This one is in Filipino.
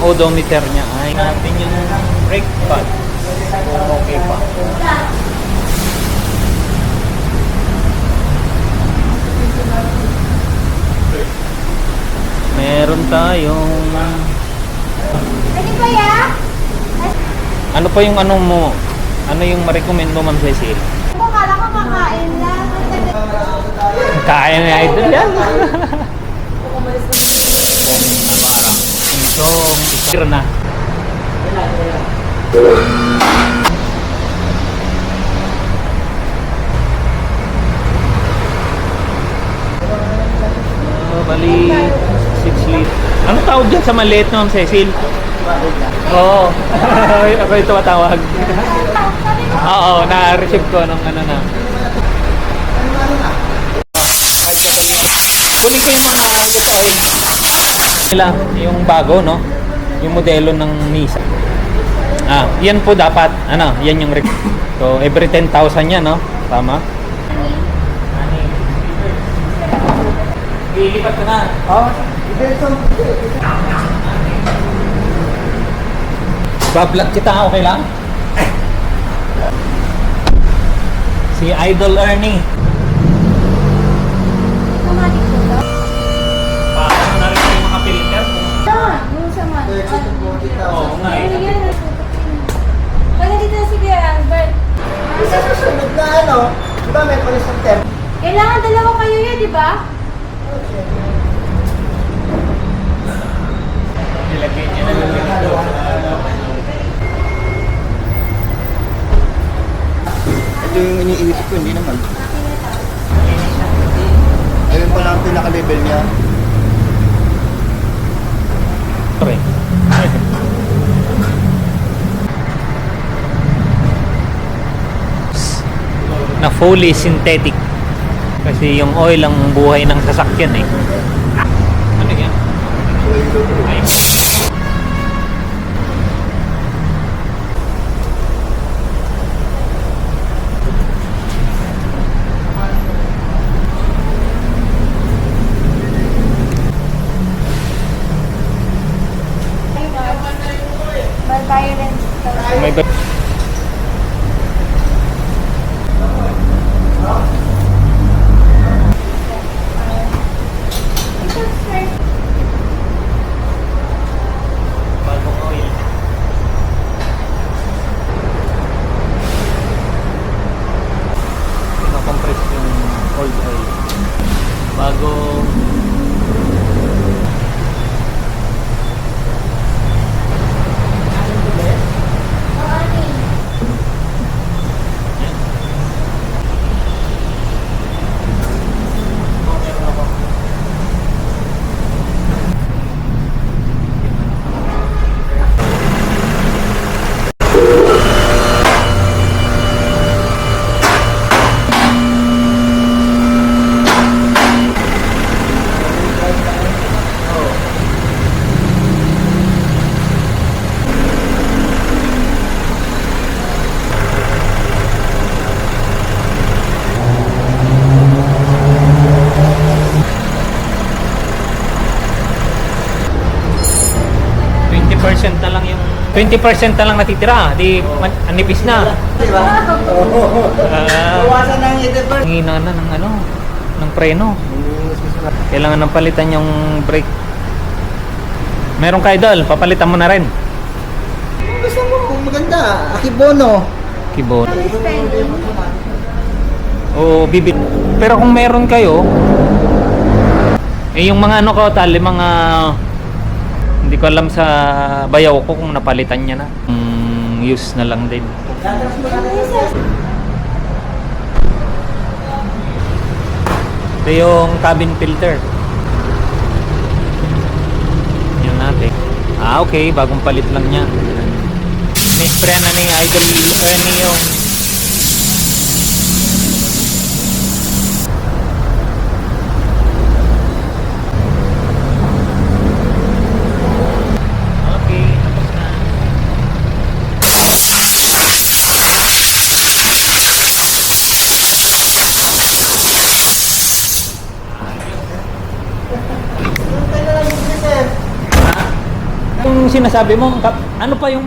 odometer niya ay natin yung brake pad kung okay pa. Meron tayong ano pa yung ano mo? Ano yung ma-recommend mo, Ma'am Cecil? Kala ko makain lang. Kain na idol yan. Itong isir na. Bali 6 liters. Anong tawag dyan sa maliit na, Ma'am Cecil? Oo. Ako yung tumatawag. Oo, na-receive ko ng ano na. Kunin ko yung mga ito ay nila, yung bago, no? Yung modelo ng Nissan. Yan po dapat, ano, yan yung so, every 10,000 yan, no? Tama? Ilipat ko na. Bablog kita, okay lang? Si Idol Ernie. Automatic po daw? Paano na rin yung mga filter? Yung sa man. Oo nga eh. Wala dito si Kuya Albert. Sa susunod na ano, di ba may police of temp? Kailangan dalawa kayo yun, di ba? Nilagay niya na lang dito. Ito yung iniisip ko, hindi naman. Ayun pala ang pinaka-level niya. Sorry. Na fully synthetic. Kasi yung oil ang buhay ng sasakyan eh. Ano yan? Ay. May violence. May ba- bagong oil. Pinakompress yung old oil. Bago na lang yung 20% na lang natitira, di anipis na. Di ba? Oo. Bawasan ng 80%. Hina na ng ano, ng preno. Kailangan ng palitan yung brake. Meron ka idol, papalitan mo na rin. Gusto mo, maganda. Akibono. Keyboard. O bibit. Pero kung meron kayo, yung mga ano ko tali, mga hindi ko alam sa bayaw ko kung napalitan niya na. Use na lang din. Ito yung cabin filter. Yan natin. Okay, bagong palit lang niya. Ni-spray na ni Idol Ernie yung Yung sinasabi mo, ano pa yung